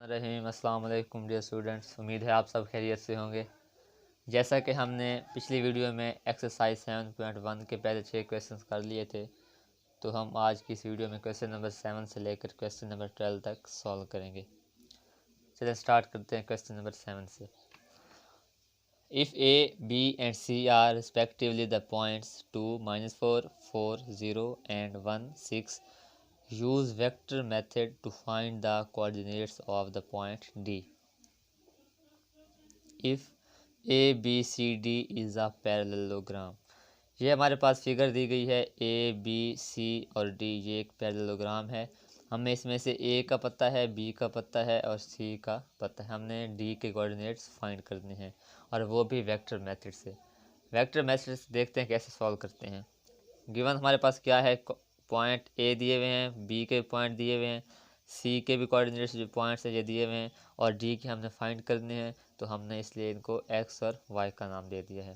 रहीम अस्सलाम वालेकुम dear students, उम्मीद है आप सब खैरियत से होंगे। जैसा कि हमने पिछली वीडियो में एक्सरसाइज 7.1 के पहले 6 क्वेश्चंस कर लिए थे, तो हम आज की इस वीडियो में क्वेश्चन नंबर 7 से लेकर क्वेश्चन नंबर 12 तक सॉल्व करेंगे। चलिए स्टार्ट करते हैं क्वेश्चन नंबर 7 से। If A B and C are respectively the points 2, -4, 4, 0 and 1, 6, use vector method to find the coordinates of the point D. If A B C D is a parallelogram, ये हमारे पास figure दी गई है। A B C और D ये एक parallelogram है। हमें इसमें से A का पता है, B का पता है और C का पता है। हमने D के कोऑर्डिनेट्स फाइंड करने हैं और वो भी वेक्टर मेथड से। वेक्टर मेथड से देखते हैं कैसे सॉल्व करते हैं। गिवन हमारे पास क्या है, पॉइंट ए दिए हुए हैं, बी के पॉइंट दिए हुए हैं, सी के भी कोऑर्डिनेट्स जो पॉइंट्स है ये दिए हुए हैं और डी के हमने फाइंड करने हैं, तो हमने इसलिए इनको एक्स और वाई का नाम दे दिया है।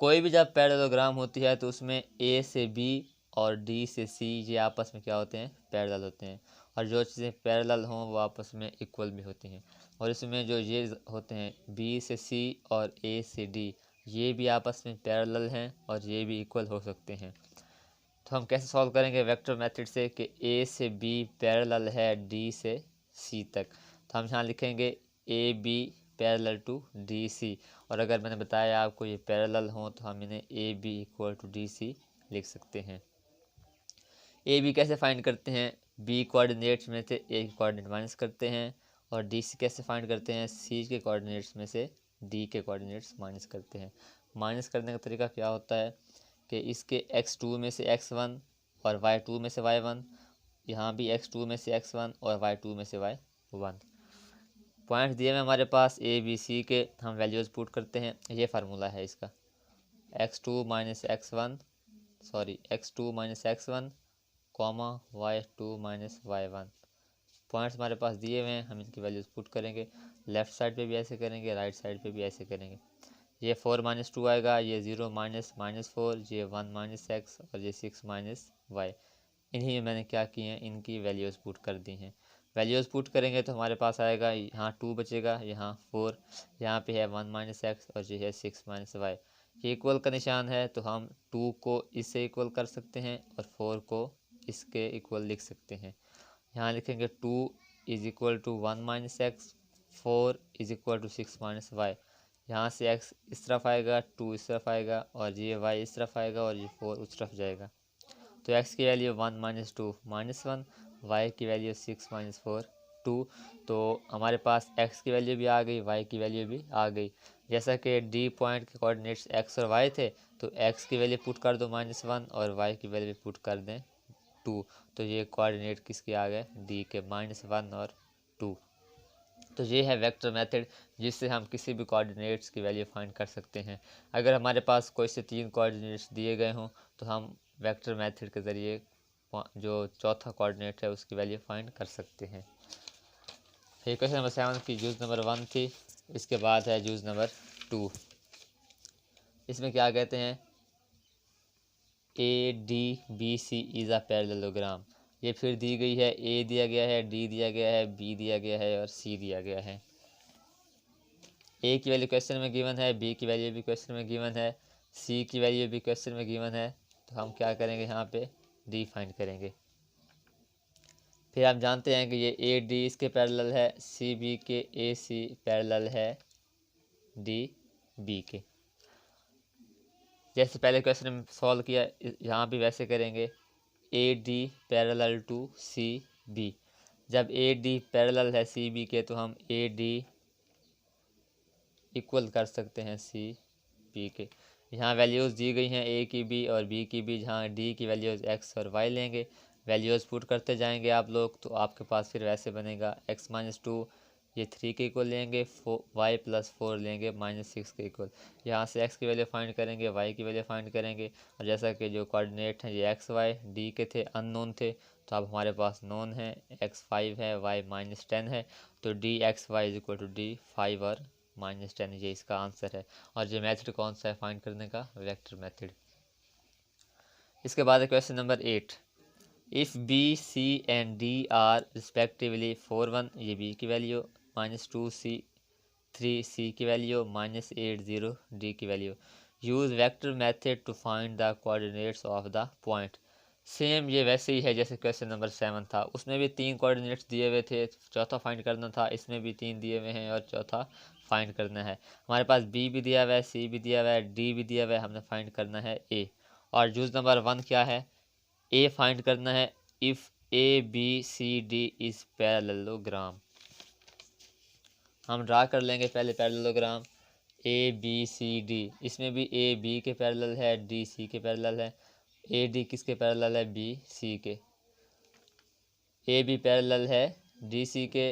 कोई भी जब पैरेललोग्राम होती है तो उसमें ए से बी और डी से सी ये आपस में क्या होते हैं, पैरेलल होते हैं। और जो चीज़ें पैरेलल हों वो आपस में इक्वल भी होती हैं। और इसमें जो ये होते हैं बी से सी और ए से डी, ये भी आपस में पैरेलल हैं और ये भी इक्वल हो सकते हैं। तो हम कैसे सॉल्व करेंगे वेक्टर मेथड से कि ए से बी पैरेलल है डी से सी तक। तो हम यहाँ लिखेंगे A B parallel to D C, और अगर मैंने बताया आपको ये पैरेलल हों तो हम इन्हें A B equal to D C लिख सकते हैं। ए बी कैसे फाइंड करते हैं, बी कोऑर्डिनेट्स में से ए के कोऑर्डिनेट माइनस करते हैं, और डी सी कैसे फाइंड करते हैं, सी के कोऑर्डिनेट्स में से डी के कोऑर्डिनेट्स माइनस करते हैं। माइनस करने का तरीका क्या होता है कि इसके x2 में से x1 और y2 में से y1, यहाँ भी x2 में से x1 और y2 में से y1। पॉइंट दिए हुए हमारे पास ए बी सी के, हम वैल्यूज़ पुट करते हैं। ये फार्मूला है इसका, x2 minus x1 comma y2 minus y1। Points हमारे पास दिए हुए हैं, हम इनकी वैल्यूज़ पुट करेंगे। लेफ़्ट साइड पे भी ऐसे करेंगे, राइट साइड पे भी ऐसे करेंगे। ये 4 माइनस 2 आएगा, ये 0 माइनस -4, ये 1 माइनस x और ये 6 माइनस y। इन्हीं में मैंने क्या किए हैं, इनकी वैल्यूज़ पुट कर दी हैं। वैल्यूज़ पुट करेंगे तो हमारे पास आएगा, यहाँ 2 बचेगा, यहाँ 4, यहाँ पे है 1 माइनस x और ये है 6 माइनस y। ये इक्वल का निशान है तो हम 2 को इससे इक्वल कर सकते हैं और 4 को इसके इक्वल लिख सकते हैं। यहाँ लिखेंगे 2 is equal to 1 minus x, 4 is equal to 6 minus y। यहाँ से x इस तरफ आएगा, 2 इस तरफ आएगा और ये y इस तरफ आएगा और ये 4 उस तरफ जाएगा। तो x की वैल्यू 1 माइनस 2 -1, y की वैल्यू 6 माइनस 4 2। तो हमारे पास x की वैल्यू भी आ गई, y की वैल्यू भी आ गई। जैसा कि d पॉइंट के कोऑर्डिनेट्स x और y थे, तो x की वैल्यू पुट कर दो -1 और y की वैल्यू पुट कर दें 2। तो ये कोऑर्डिनेट किसके आ गए, d के, -1 और 2। तो ये है वेक्टर मेथड जिससे हम किसी भी कोऑर्डिनेट्स की वैल्यू फाइंड कर सकते हैं। अगर हमारे पास कोई से 3 कोऑर्डिनेट्स दिए गए हों तो हम वेक्टर मेथड के ज़रिए जो चौथा कोऑर्डिनेट है उसकी वैल्यू फाइंड कर सकते हैं। ये क्वेश्चन नंबर 7 की यूज़ नंबर 1 थी। इसके बाद है यूज़ नंबर 2। इसमें क्या कहते हैं, A D B C is a parallelogram. ये फिर दी गई है, ए दिया गया है, डी दिया गया है, बी दिया गया है और सी दिया गया है। ए की वैल्यू क्वेश्चन में गिवन है, बी की वैल्यू भी क्वेश्चन में गिवन है, सी की वैल्यू भी क्वेश्चन में गिवन है। तो हम क्या करेंगे, यहाँ पे डी फाइंड करेंगे। फिर हम जानते हैं कि ये ए डी इसके पैरेलल है, सी बी के ए सी पैरेलल है डी बी के। जैसे पहले क्वेश्चन में सॉल्व किया, यहाँ भी वैसे करेंगे। A D parallel to C B, जब ए डी पैरेलल है सी बी के तो हम ए डी इक्वल कर सकते हैं सी बी के। यहाँ वैल्यूज़ दी गई हैं ए की बी और बी की बी, जहाँ डी की वैल्यूज़ एक्स और वाई लेंगे। वैल्यूज़ पुट करते जाएंगे आप लोग, तो आपके पास फिर वैसे बनेगा x माइनस 2 ये 3 के इक्वल लेंगे, y प्लस 4 लेंगे -6 के इक्वल। यहाँ से x की वैल्यू फाइंड करेंगे, y की वैल्यू फाइंड करेंगे, और जैसा कि जो कोऑर्डिनेट हैं ये x y d के थे, अननोन थे, तो अब हमारे पास नोन है, x 5 है, y -10 है। तो D X Y is equal to D 5 और -10, ये इसका आंसर है। और ये मेथड कौन सा है फाइंड करने का, वेक्टर मेथड। इसके बाद है question number 8। If B C and D are respectively 4 1, ये बी की वैल्यू, -2 सी 3 सी की वैल्यू, -8 0 डी की value. Use vector method to find the coordinates of the point. Same ये वैसे ही है जैसे क्वेश्चन नंबर 7 था, उसमें भी 3 कोऑर्डिनेट्स दिए हुए थे, चौथा फाइंड करना था। इसमें भी 3 दिए हुए हैं और चौथा फाइंड करना है। हमारे पास बी भी दिया हुआ है, सी भी दिया हुआ है, डी भी दिया हुआ है, हमने फाइंड करना है ए। और यूज़ नंबर 1 क्या है, ए फाइंड करना है। If A B C D is parallelogram, हम ड्रा कर लेंगे पहले parallelogram A B C D. इसमें भी ए बी के पैरेलल है, डी सी के पैरेलल है। ए डी किसके पैरेलल है, बी सी के। ए बी पैरेलल है डी सी के।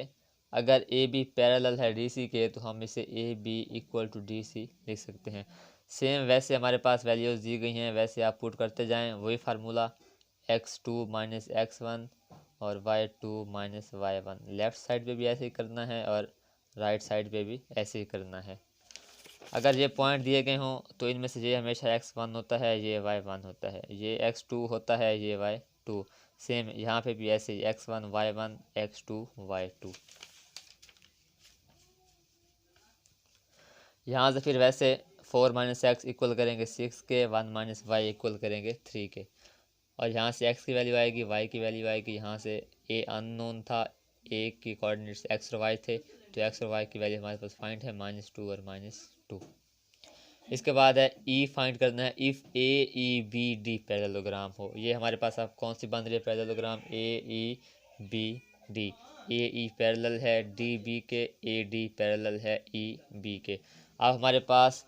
अगर ए बी पैरेलल है डी सी के तो हम इसे A B equal to D C लिख सकते हैं। सेम वैसे हमारे पास वैल्यूज़ दी गई हैं, वैसे आप पुट करते जाएं। वही फार्मूला x2 माइनस x1 और y2 minus y1। Left side पे भी ऐसे ही करना है और राइट साइड पे भी ऐसे ही करना है। अगर ये पॉइंट दिए गए हों तो इनमें से ये हमेशा x1 होता है, ये y1 होता है, ये x2 होता है, ये y2। सेम यहाँ पे भी ऐसे ही x1 y1 x2 y2। यहाँ से फिर वैसे 4 माइनस एक्स इक्वल करेंगे 6 के, 1 माइनस वाई इक्वल करेंगे 3 के। और यहाँ से x की वैल्यू आएगी, y की वैल्यू आएगी। यहाँ से a अननोन था, a की कोऑर्डिनेट्स x और y थे, तो x और y की वैल्यू हमारे पास फाइंड है -2 और -2। इसके बाद है e फाइंड करना है। If A E B D parallelogram हो, ये हमारे पास अब कौन सी बन रही है पैरेललोग्राम, ए ई बी डी। ए ई पैरेलल है डी बी के, ए डी पैरेलल है ई बी के। अब हमारे पास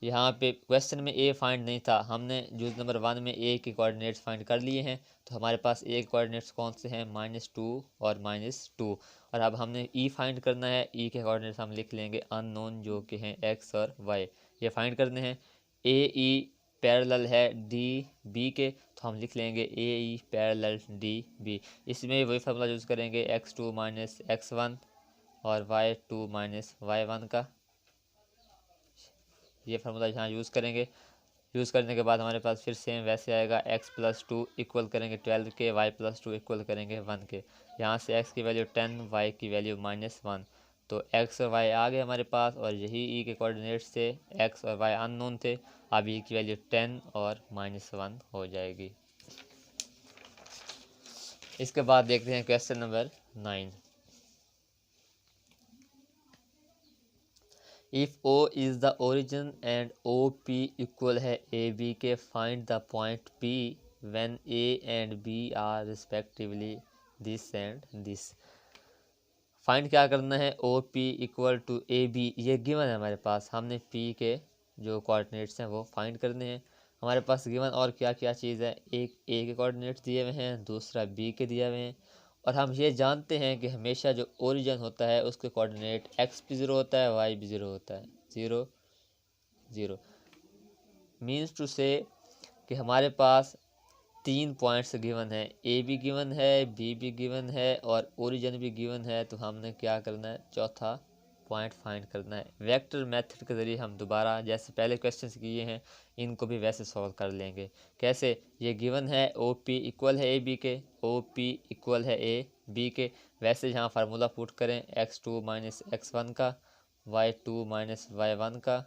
यहाँ पे क्वेश्चन में ए फाइंड नहीं था, हमने यूज नंबर 1 में ए के कोऑर्डिनेट्स फाइंड कर लिए हैं। तो हमारे पास ए के कोऑर्डिनेट्स कौन से हैं, -2 और -2। और अब हमने ई फाइंड करना है। ई के कोऑर्डिनेट्स हम लिख लेंगे अननोन, जो कि हैं एक्स और वाई। ये फाइंड करने हैं। ए ई पैरेलल है डी बी के, तो हम लिख लेंगे ए ई पैरेलल डी बी। इसमें वही फार्मूला यूज़ करेंगे, x2 माइनस x1 और y2 माइनस y1 का। ये फार्मूला यहाँ यूज़ करेंगे। यूज़ करने के बाद हमारे पास फिर सेम वैसे आएगा, x+2 इक्वल करेंगे 12 के, y+2 इक्वल करेंगे 1 के। यहाँ से x की वैल्यू 10, y की वैल्यू -1। तो x और y आ गए हमारे पास, और यही e के कोऑर्डिनेट्स थे। x और y अननोन थे। अब e की वैल्यू 10 और -1 हो जाएगी। इसके बाद देखते हैं question number 9। If O is the origin and OP equal है AB के, find the point P when A and B are respectively this and this. Find क्या करना है, OP इक्वल टू AB, ये गिवन है हमारे पास। हमने P के जो कोऑर्डिनेट्स हैं वो फाइंड करने हैं। हमारे पास गिवन और क्या क्या चीज़ है, एक A के कोऑर्डिनेट्स दिए हुए हैं, दूसरा B के दिए हुए हैं। और हम ये जानते हैं कि हमेशा जो ओरिजिन होता है उसके कोऑर्डिनेट x भी 0 होता है, y भी 0 होता है। 0 0 मीन्स टू से कि हमारे पास 3 पॉइंट्स गिवन है, ए भी गिवन है, बी भी गिवन है और ओरिजिन भी गिवन है। तो हमने क्या करना है, चौथा पॉइंट फाइंड करना है। वेक्टर मेथड के ज़रिए हम दोबारा जैसे पहले क्वेश्चंस किए हैं इनको भी वैसे सॉल्व कर लेंगे। कैसे, ये गिवन है ओ पी इक्वल है ए बी के, ओ पी इक्वल है ए बी के। वैसे यहाँ फार्मूला पुट करें, x2 माइनस x1 का, y2 माइनस y1 का।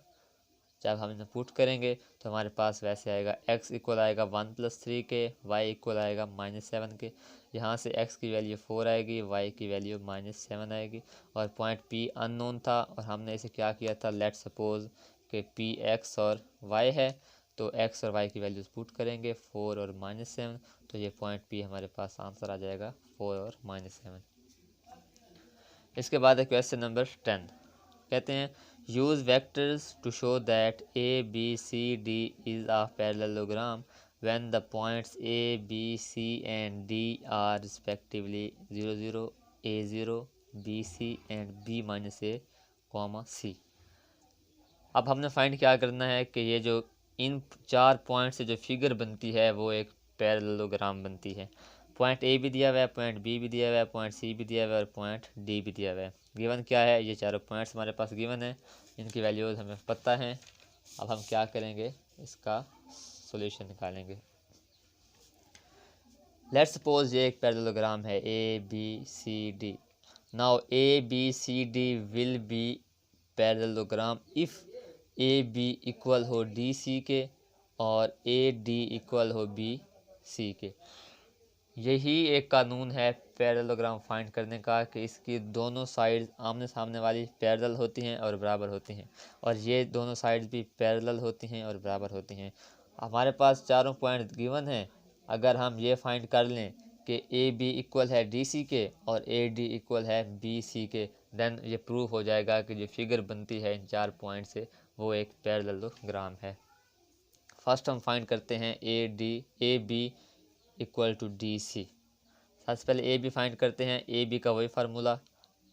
जब हम इन्हें पुट करेंगे तो हमारे पास वैसे आएगा, x इक्वल आएगा 1+3 के, y इक्वल आएगा -7 के। यहाँ से x की वैल्यू 4 आएगी, y की वैल्यू -7 आएगी। और पॉइंट P अननोन था और हमने इसे क्या किया था, लेट सपोज कि P x और y है। तो x और y की वैल्यूज़ पुट करेंगे 4 और -7, तो ये पॉइंट P हमारे पास आंसर आ जाएगा 4 और -7। इसके बाद है क्वेश्चन नंबर 10। कहते हैं, use vectors to show that A B C D is a parallelogram when the points A B C and D are respectively 0 0 a 0 b c and b minus a, c। अब हमने find क्या करना है कि ये जो इन 4 point से जो फिगर बनती है वो एक पैरेललोग्राम बनती है। पॉइंट ए भी दिया हुआ है, पॉइंट बी भी दिया हुआ है, पॉइंट सी भी दिया हुआ है और पॉइंट डी भी दिया हुआ है। गिवन क्या है, ये चारों पॉइंट्स हमारे पास गिवन है, इनकी वैल्यूज़ हमें पता है। अब हम क्या करेंगे, इसका सॉल्यूशन निकालेंगे। लेट्स सपोज ये एक पैरेललोग्राम है A B C D. Now A B C D will be parallelogram if A B equal हो डी सी के और ए डी इक्वल हो बी सी के। यही एक कानून है पैरेललोग्राम फाइंड करने का कि इसकी दोनों साइड आमने सामने वाली पैरेलल होती हैं और बराबर होती हैं, और ये दोनों साइड्स भी पैरेलल होती हैं और बराबर होती हैं। हमारे पास चारों पॉइंट गिवन हैं। अगर हम ये फाइंड कर लें कि ए बी इक्वल है डी सी के और ए डी इक्वल है बी सी के, देन ये प्रूव हो जाएगा कि जो फिगर बनती है इन 4 पॉइंट से वो एक पैरेललोग्राम है। फर्स्ट हम फाइंड करते हैं A B equal to D C. सबसे पहले ए बी फाइंड करते हैं। ए बी का वही formula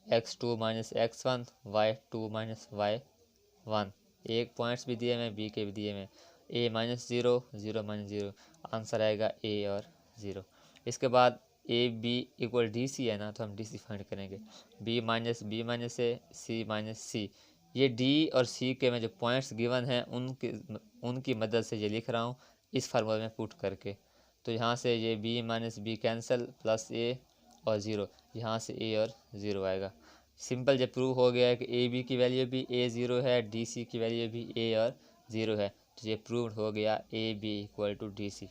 x2 minus x1 y2 minus y1। एक पॉइंट्स भी दिए हुए, बी के भी दिए हुए। ए माइनस 0 0 माइनस 0, आंसर आएगा ए और 0। इसके बाद A B equal D C है ना, तो हम डी सी फाइंड करेंगे। B minus A C minus C. ये डी और सी के में जो पॉइंट्स गिवन हैं उनकी मदद से ये लिख रहा हूँ इस फार्मूले में पुट करके। तो यहाँ से ये b minus B cancel, plus a और 0, यहाँ से a और 0 आएगा। सिंपल जब प्रूव हो गया है कि ए बी की वैल्यू भी a0 है, डी सी की वैल्यू भी a और 0 है, तो ये प्रूव हो गया A B equal to D C.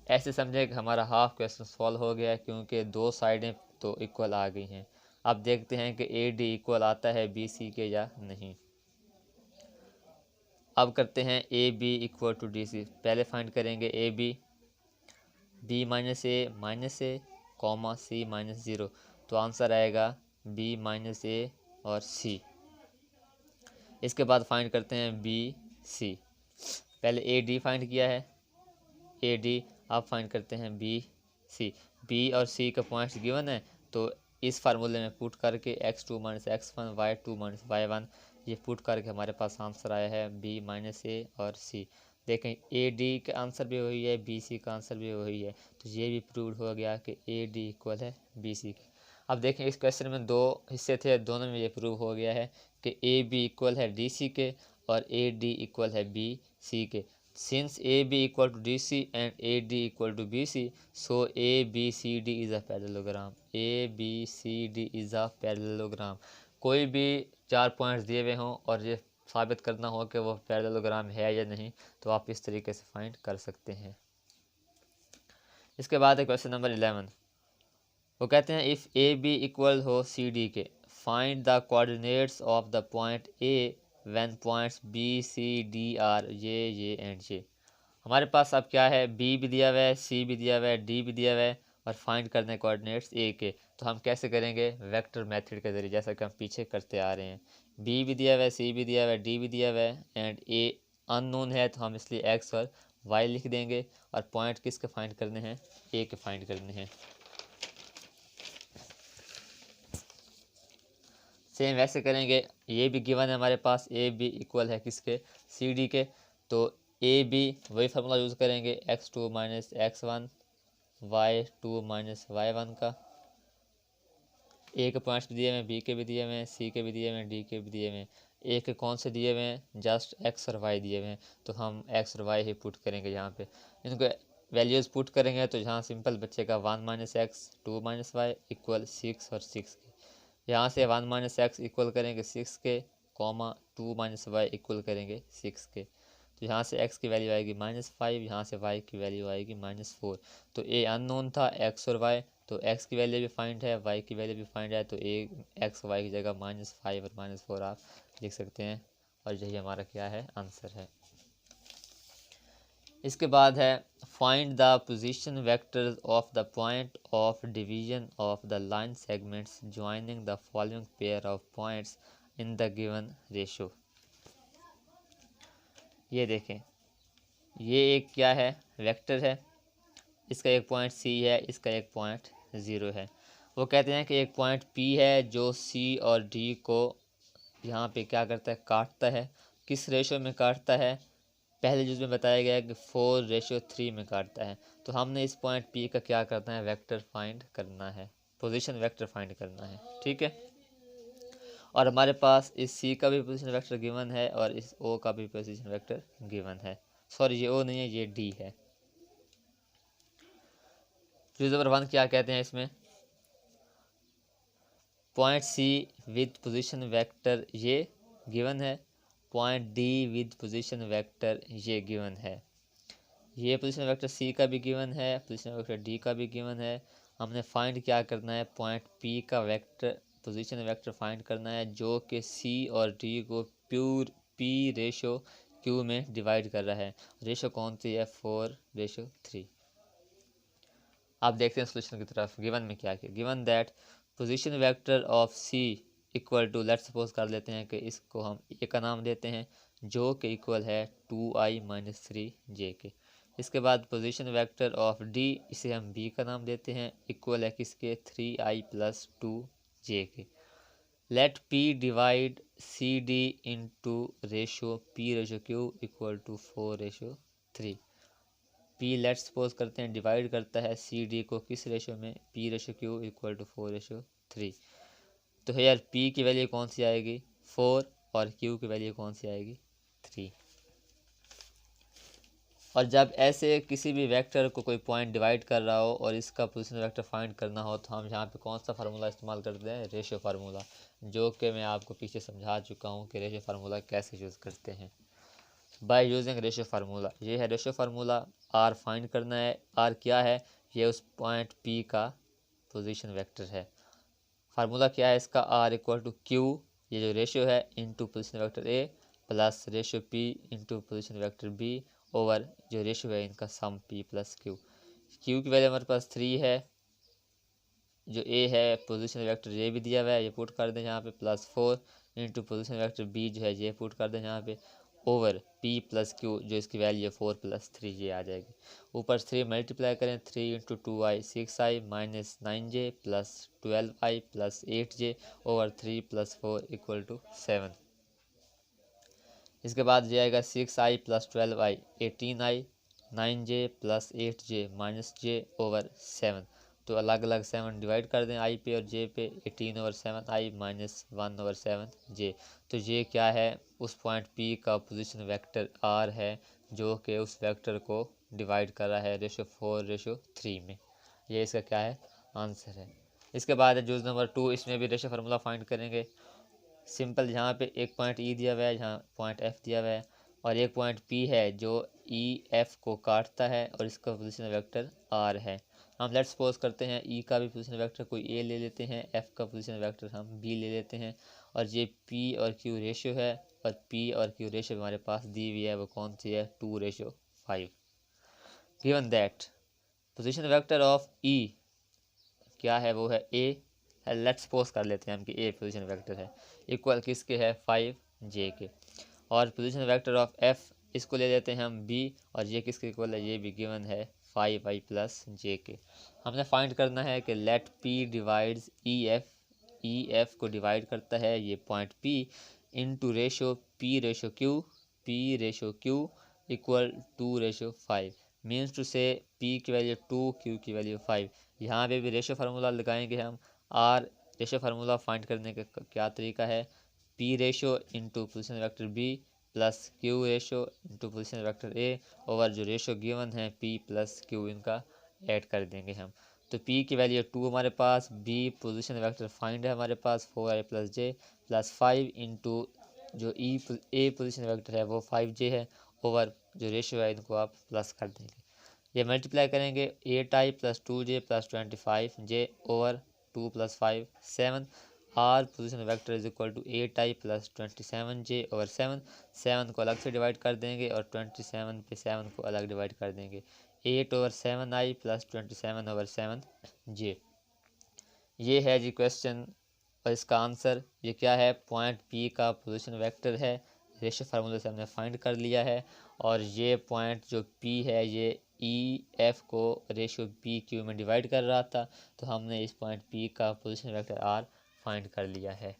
ऐसे समझे कि हमारा हाफ क्वेश्चन सॉल्व हो गया है, क्योंकि दो साइडें तो इक्वल आ गई हैं। अब देखते हैं कि ए डी इक्वल आता है बी सी के या नहीं। अब करते हैं A B equal to D C. पहले फाइंड करेंगे A B minus A comma C minus 0, तो आंसर आएगा बी माइनस ए और सी। इसके बाद फाइंड करते हैं बी सी। पहले ए डी फाइंड किया है, ए डी। अब फाइंड करते हैं बी सी। बी और सी का पॉइंट्स गिवन है, तो इस फार्मूले में पुट करके x2 minus x1 y2 minus y1 ये पुट करके हमारे पास आंसर आया है बी माइनस ए और सी। देखें ए डी का आंसर भी वही है, बी सी का आंसर भी वही है, तो ये भी प्रूव हो गया कि ए डी इक्वल है बी सी के। अब देखें इस क्वेश्चन में दो हिस्से थे, दोनों में ये प्रूव हो गया है कि ए बी इक्वल है डी सी के और ए डी इक्वल है बी सी के। Since A B equal to D C and A D equal to B C, so A B C D is a parallelogram. A B C D is a parallelogram. कोई भी 4 points दिए हुए हों और ये साबित करना हो कि वो पैरेललोग्राम है या नहीं, तो आप इस तरीके से फाइंड कर सकते हैं। इसके बाद है क्वेश्चन नंबर 11। वो कहते हैं इफ़ ए बी इक्वल हो सी डी के, find the coordinates of the point A when points B C D are ये एंड ये। हमारे पास अब क्या है, बी भी दिया हुआ है, सी भी दिया हुआ है, डी भी दिया हुआ है, और फाइंड करने हैं कोऑर्डिनेट्स ए के। तो हम कैसे करेंगे, वेक्टर मेथड के ज़रिए, जैसा कि हम पीछे करते आ रहे हैं। बी भी दिया हुआ है, सी भी दिया हुआ है, डी भी दिया हुआ है, एंड ए अननोन है, तो हम इसलिए एक्स और वाई लिख देंगे। और पॉइंट किसके फाइंड करने हैं, ए के फाइंड करने हैं। सेम वैसे करेंगे, ये भी गिवन है हमारे पास, ए बी इक्वल है किसके, सी डी के। तो ए बी वही फार्मूला यूज़ करेंगे, x2 minus x1 y2 minus y1 का। ए के पॉइंट्स भी दिए हुए हैं, बी के भी दिए हुए हैं, सी के भी दिए हुए हैं, डी के भी दिए हुए हैं। ए के कौन से दिए हुए हैं, जस्ट एक्स और वाई दिए हुए हैं, तो हम एक्स और वाई ही पुट करेंगे यहाँ पे। इनको वैल्यूज़ पुट करेंगे तो यहाँ सिंपल बचेगा 1 minus X 2 minus Y equal 6 और 6 के। यहाँ से 1 माइनस एक्स इक्वल करेंगे 6 के, कॉमा 2 माइनस वाई इक्वल करेंगे 6 के। तो यहाँ से x की वैल्यू आएगी -5, यहाँ से y की वैल्यू आएगी -4। तो a अननोन था, x और y, तो x की वैल्यू भी फाइंड है, y की वैल्यू भी फाइंड है, तो a x y की जगह -5 और -4 आप लिख सकते हैं, और यही हमारा क्या है, आंसर है। इसके बाद है find the position vectors of the point of division of the line segments joining the following pair of points in the given ratio. ये देखें, ये एक क्या है, वेक्टर है, इसका एक पॉइंट C है, इसका एक पॉइंट 0 है। वो कहते हैं कि एक पॉइंट P है जो C और D को यहाँ पे क्या करता है, काटता है। किस रेशो में काटता है, पहले जुज़ में बताया गया है कि 4:3 में काटता है। तो हमने इस पॉइंट P का क्या करना है, वेक्टर फाइंड करना है, पोजीशन वेक्टर फाइंड करना है, ठीक है। और हमारे पास इस C का भी पोजीशन वेक्टर गिवन है और इस O का भी पोजीशन वेक्टर गिवन है। सॉरी, ये O नहीं है, ये D है। चूज नंबर 1 क्या कहते हैं इसमें, point C with position vector ये गिवन है, point D with position vector ये गिवन है, ये पोजीशन वेक्टर सी का भी गिवन है, पोजीशन वेक्टर डी का भी गिवन है। हमने फाइंड क्या करना है, पॉइंट पी का वेक्टर पोजीशन वेक्टर फाइंड करना है जो कि सी और डी को प्योर पी रेशो क्यू में डिवाइड कर रहा है। रेशो कौन सी है, 4:3। आप देखते हैं सोल्यूशन की तरफ। गिवन में क्या किया, given that position vector of C equal to, let's suppose कर लेते हैं कि इसको हम ए का नाम देते हैं जो कि इक्वल है 2i - 3j के। इसके बाद पोजीशन वेक्टर ऑफ डी, इसे हम बी का नाम देते हैं, इक्वल है किसके, 3i + 2j के। Let P divide C D into ratio p/q equal to 4:3। P let's suppose करते हैं डिवाइड करता है सी डी को किस रेशो में, p/q इक्वल टू 4:3। तो यार p की वैल्यू कौन सी आएगी, 4, और q की वैल्यू कौन सी आएगी, 3। और जब ऐसे किसी भी वेक्टर को कोई पॉइंट डिवाइड कर रहा हो और इसका पोजीशन वेक्टर फाइंड करना हो तो हम यहाँ पे कौन सा फार्मूला इस्तेमाल करते हैं, रेशो फार्मूला, जो कि मैं आपको पीछे समझा चुका हूँ कि रेशो फार्मूला कैसे यूज़ करते हैं। बाय यूजिंग रेशो फार्मूला, ये है रेशो फार्मूला। आर फाइंड करना है, आर क्या है, ये उस पॉइंट पी का पोजीशन वेक्टर है। फार्मूला क्या है इसका, आर इक्वल टू क्यू, ये जो रेशो है, into position vector A plus ratio P into position vector B over जो रेशो है इनका sum P plus Q. Q की वैल्यू हमारे पास 3 है, जो ए है पोजीशन वेक्टर ये भी दिया हुआ है, ये पुट कर दें यहाँ पे, +4 इंटू पोजीशन वेक्टर बी जो है ये पुट कर दें यहाँ पे, ओवर पी प्लस क्यू जो इसकी वैल्यू है 4 + 3 ये आ जाएगी। ऊपर 3 मल्टीप्लाई करें, 3 into 2i 6i - 9j plus 12i plus 8j over 3 + 4 equal to 7। इसके बाद ये आएगा 6i + 12i 18i, 9j plus 8j -j over 7। तो अलग अलग 7 डिवाइड कर दें i पे और j पे, 18/7i - 1/7j। तो ये क्या है, उस पॉइंट P का पोजीशन वेक्टर R है जो कि उस वेक्टर को डिवाइड कर रहा है रेशो 4:3 में। ये इसका क्या है, आंसर है। इसके बाद है यूज नंबर 2, इसमें भी रेशो फार्मूला फाइंड करेंगे। सिंपल, यहाँ पे एक पॉइंट E दिया हुआ है, यहाँ पॉइंट F दिया हुआ है, और एक पॉइंट P है जो EF को काटता है और इसका पोजीशन वेक्टर R है। हम लेट्स सपोज करते हैं E का भी पोजीशन वेक्टर कोई A ले लेते हैं, F का पोजीशन वेक्टर हम B ले लेते हैं, और ये P और Q रेशो है, और P और Q रेशो हमारे पास दी हुई है, वो कौन सी है, 2:5। Given that position vector of E क्या है, वो है A है, लेट्स सपोज कर लेते हैं हम कि A पोजीशन वेक्टर है, इक्वल किसके है, 5j के। और पोजीशन वेक्टर ऑफ F, इसको ले लेते हैं हम B, और ये किसके इक्वल है, ये भी गिवन है 5i + j के। हमने फाइंड करना है कि let P divides EF, EF को डिवाइड करता है ये point P into ratio P/Q equal 2:5। Means two से P की वैल्यू 2, Q की वैल्यू 5। यहाँ पे भी रेशो फार्मूला लगाएंगे हम। आर रेशो फार्मूला फाइंड करने का क्या तरीका है, P ratio into position vector B plus Q ratio into position vector A over जो रेशो गिवन है P प्लस Q, इनका ऐड कर देंगे हम। तो P की वैल्यू 2 हमारे पास, B पोजीशन वेक्टर फाइंड है हमारे पास 4i + j प्लस 5 इंटू जो A पोजीशन वेक्टर है वो 5j है, ओवर जो रेशो है इनको आप प्लस कर देंगे। ये मल्टीप्लाई करेंगे, 8i + 2j + 25j over 2 + 5 7। R position vector is equal to 8i + 27j over 7। 7 को अलग से डिवाइड कर देंगे और 27 पे 7 को अलग डिवाइड कर देंगे, 8/7i + 27 ओवर 7j। ये है जी क्वेश्चन, और इसका आंसर ये क्या है, पॉइंट P का पोजीशन वेक्टर है, रेशो फार्मूले से हमने फाइंड कर लिया है। और ये पॉइंट जो P है ये EF को रेशो PQ में डिवाइड कर रहा था, तो हमने इस पॉइंट P का पोजीशन वेक्टर R फाइंड कर लिया है।